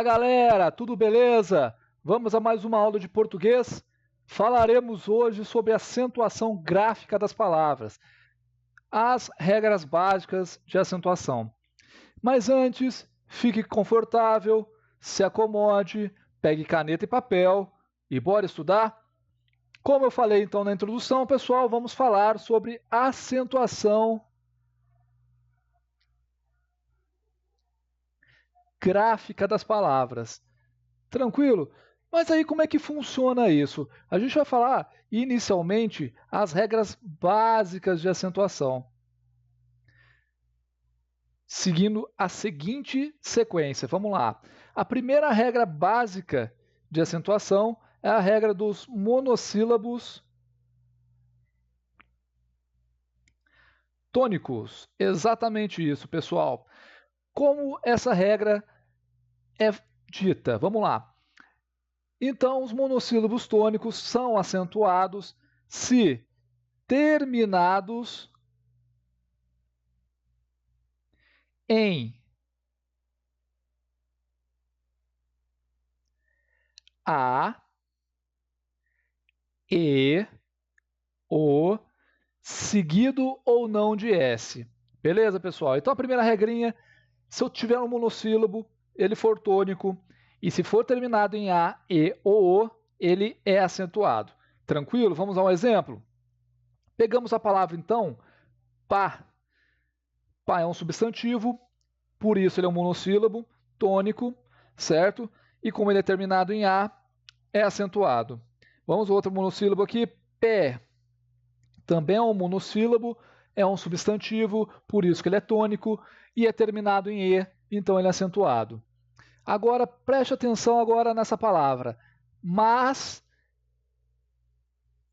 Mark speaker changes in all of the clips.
Speaker 1: Galera, tudo beleza? Vamos a mais uma aula de português? Falaremos hoje sobre a acentuação gráfica das palavras, as regras básicas de acentuação. Mas antes, fique confortável, se acomode, pegue caneta e papel e bora estudar? Como eu falei então na introdução, pessoal, vamos falar sobre acentuação gráfica das palavras. Tranquilo? Mas aí como é que funciona isso? A gente vai falar inicialmente as regras básicas de acentuação, seguindo a seguinte sequência. Vamos lá. A primeira regra básica de acentuação é a regra dos monossílabos tônicos. Exatamente isso, pessoal. Como essa regra é dita? Vamos lá. Então, os monossílabos tônicos são acentuados se terminados em A, E, O, seguido ou não de S. Beleza, pessoal? Então, a primeira regrinha, se eu tiver um monossílabo, ele for tônico, e se for terminado em A, E ou O, ele é acentuado. Tranquilo? Vamos a um exemplo? Pegamos a palavra, então, pá. Pá é um substantivo, por isso ele é um monossílabo, tônico, certo? E como ele é terminado em A, é acentuado. Vamos ao outro monossílabo aqui, pé. Também é um monossílabo, é um substantivo, por isso que ele é tônico, e é terminado em E, então ele é acentuado. Agora, preste atenção agora nessa palavra, mas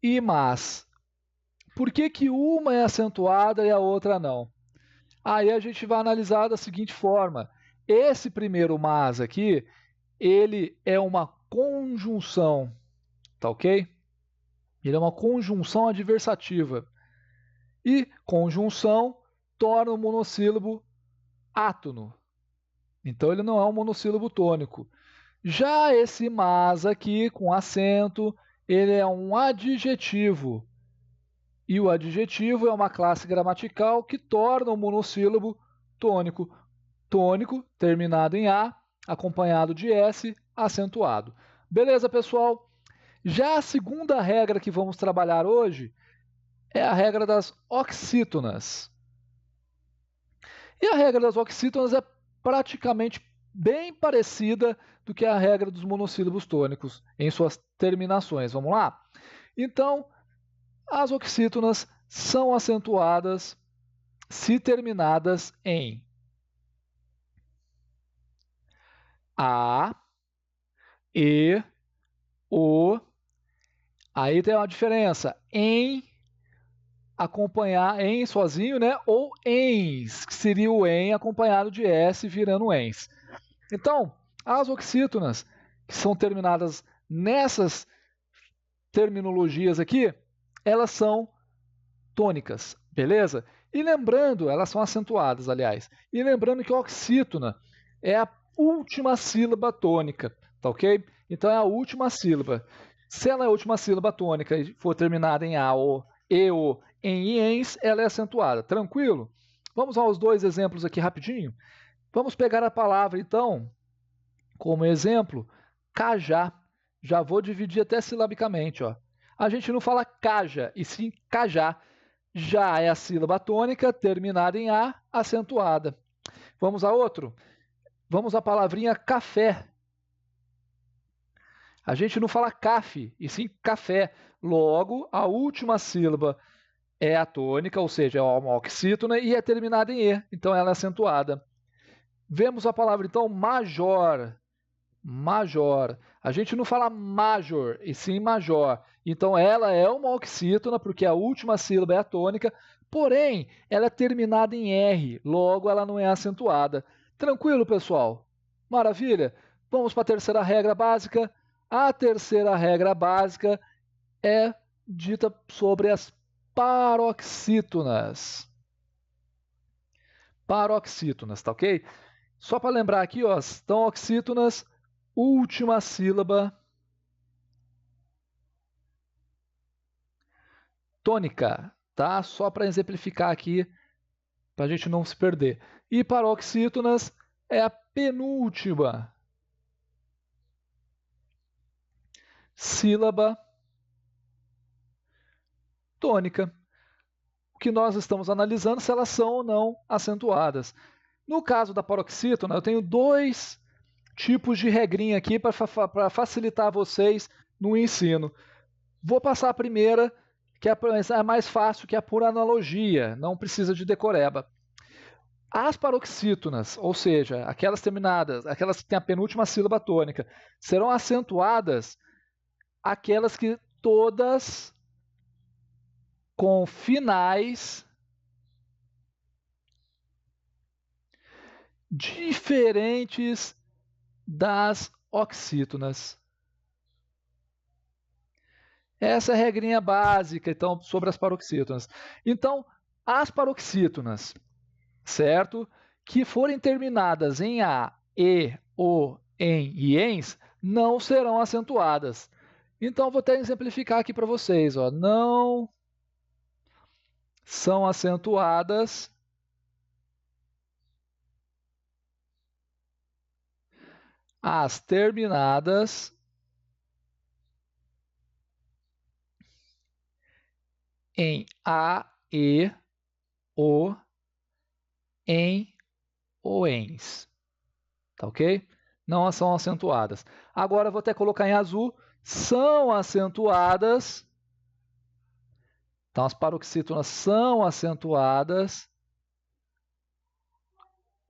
Speaker 1: e mas. Por que que uma é acentuada e a outra não? Aí a gente vai analisar da seguinte forma. Esse primeiro mas aqui, ele é uma conjunção, tá ok? Ele é uma conjunção adversativa. E conjunção torna o monossílabo átono. Então ele não é um monossílabo tônico. Já esse mas aqui, com acento, ele é um adjetivo. E o adjetivo é uma classe gramatical que torna o monossílabo tônico. Tônico, terminado em A, acompanhado de S, acentuado. Beleza, pessoal? Já a segunda regra que vamos trabalhar hoje é a regra das oxítonas. E a regra das oxítonas é praticamente bem parecida do que a regra dos monossílabos tônicos em suas terminações. Vamos lá? Então, as oxítonas são acentuadas se terminadas em A, E, O. Aí tem uma diferença. Em acompanhar em sozinho, né? Ou ens, que seria o em acompanhado de s virando ens. Então, as oxítonas que são terminadas nessas terminologias aqui, elas são tônicas, beleza? E lembrando, elas são acentuadas, aliás. E lembrando que a oxítona é a última sílaba tônica, tá ok? Então é a última sílaba. Se ela é a última sílaba tônica e for terminada em A, O, E, O, em ens, ela é acentuada. Tranquilo? Vamos aos dois exemplos aqui rapidinho. Vamos pegar a palavra, então, como exemplo, cajá. Já vou dividir até silabicamente. Ó. A gente não fala caja, e sim cajá. Já é a sílaba tônica, terminada em A, acentuada. Vamos a outro? Vamos à palavrinha café. A gente não fala café, e sim café. Logo, a última sílaba é a tônica, ou seja, é uma oxítona, e é terminada em E, então ela é acentuada. Vemos a palavra, então, major. Major. A gente não fala major, e sim major. Então, ela é uma oxítona, porque a última sílaba é a tônica, porém, ela é terminada em R, logo ela não é acentuada. Tranquilo, pessoal? Maravilha? Vamos para a terceira regra básica. A terceira regra básica é dita sobre as paroxítonas. Paroxítonas, tá ok? Só para lembrar aqui, ó, estão oxítonas última sílaba tônica, tá? Só para exemplificar aqui, para a gente não se perder. E paroxítonas é a penúltima sílaba tônica. O que nós estamos analisando se elas são ou não acentuadas. No caso da paroxítona, eu tenho dois tipos de regrinha aqui para facilitar vocês no ensino. Vou passar a primeira, que é mais fácil, que é por analogia, não precisa de decoreba. As paroxítonas, ou seja, aquelas terminadas, aquelas que têm a penúltima sílaba tônica, serão acentuadas aquelas que todas com finais diferentes das oxítonas. Essa é a regrinha básica, então, sobre as paroxítonas. Então, as paroxítonas, certo? Que forem terminadas em A, E, O, EN e ENS, não serão acentuadas. Então, vou até exemplificar aqui para vocês. Ó. Não são acentuadas as terminadas em A, E, O, EN ou ENS. Tá ok? Não são acentuadas. Agora, vou até colocar em azul. São acentuadas. Então, as paroxítonas são acentuadas.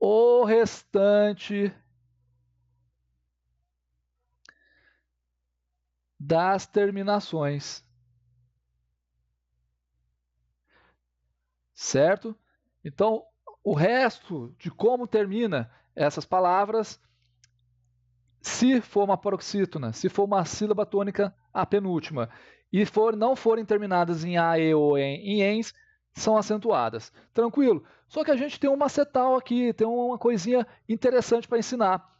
Speaker 1: O restante das terminações. Certo? Então, o resto de como termina essas palavras, se for uma paroxítona, se for uma sílaba tônica, a penúltima, e não forem terminadas em A, E ou em ENS, são acentuadas. Tranquilo? Só que a gente tem um macetal aqui, tem uma coisinha interessante para ensinar.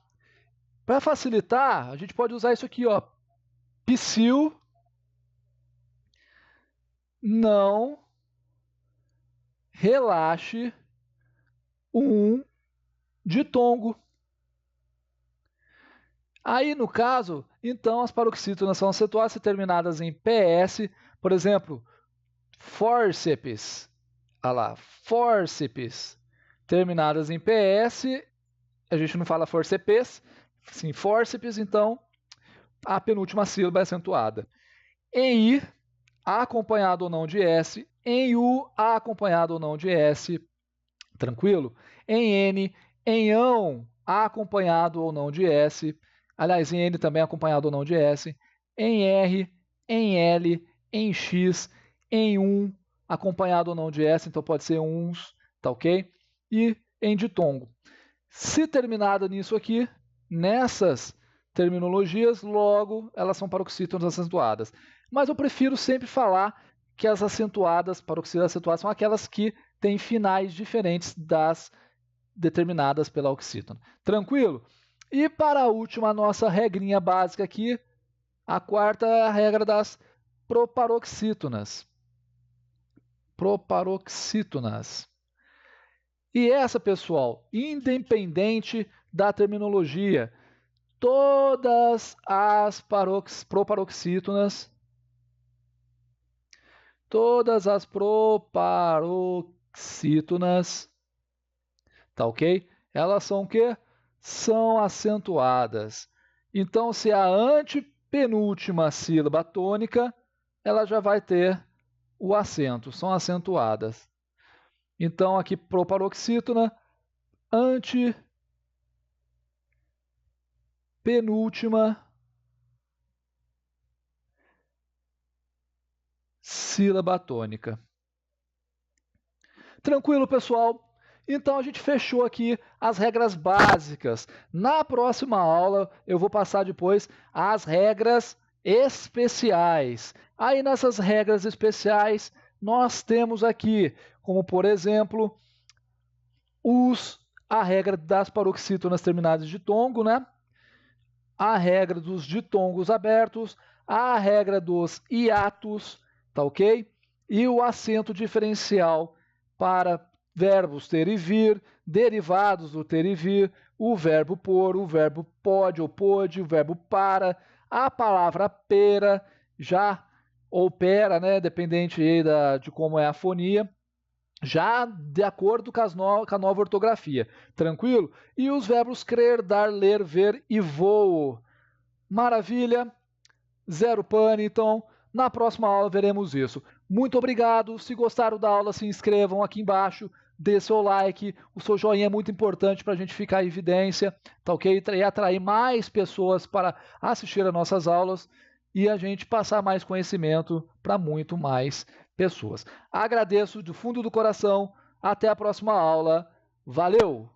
Speaker 1: Para facilitar, a gente pode usar isso aqui, ó. Psil não relaxe um ditongo. Aí, no caso, então as paroxítonas são acentuadas e terminadas em PS, por exemplo, fórceps, olha lá, fórceps, terminadas em PS, a gente não fala forcepes, sim, fórceps, então a penúltima sílaba é acentuada. Em I, acompanhado ou não de S, em U, acompanhado ou não de S, tranquilo? Em N, em ão, acompanhado ou não de S, aliás, em N também acompanhado ou não de S, em R, em L, em X, em acompanhado ou não de S, então pode ser uns, tá ok? E em ditongo. Se terminada nisso aqui, nessas terminologias, logo elas são paroxítonas acentuadas. Mas eu prefiro sempre falar que as acentuadas, paroxítonas acentuadas, são aquelas que têm finais diferentes das determinadas pela oxítona. Tranquilo? E para a última, nossa regrinha básica aqui, a quarta é a regra das proparoxítonas. Proparoxítonas. E essa, pessoal, independente da terminologia, todas as proparoxítonas, tá ok? Elas são o quê? São acentuadas. Então, se a antepenúltima sílaba tônica, ela já vai ter o acento, são acentuadas. Então, aqui proparoxítona, antepenúltima sílaba tônica. Tranquilo, pessoal? Então a gente fechou aqui as regras básicas. Na próxima aula eu vou passar depois as regras especiais. Aí nessas regras especiais nós temos aqui, como por exemplo, a regra das paroxítonas terminadas de tongo, né? a regra dos ditongos abertos, a regra dos hiatos, tá ok? E o acento diferencial para verbos ter e vir, derivados do ter e vir, o verbo por, o verbo pode ou pôde, o verbo para, a palavra pera, já ou pera, né, dependente aí de como é a fonia, já de acordo com a nova ortografia. Tranquilo? E os verbos crer, dar, ler, ver e voo. Maravilha, zero pane, então na próxima aula veremos isso. Muito obrigado, se gostaram da aula se inscrevam aqui embaixo, dê seu like, o seu joinha é muito importante para a gente ficar em evidência, tá ok? E atrair mais pessoas para assistir às nossas aulas e a gente passar mais conhecimento para muito mais pessoas. Agradeço do fundo do coração, até a próxima aula, valeu!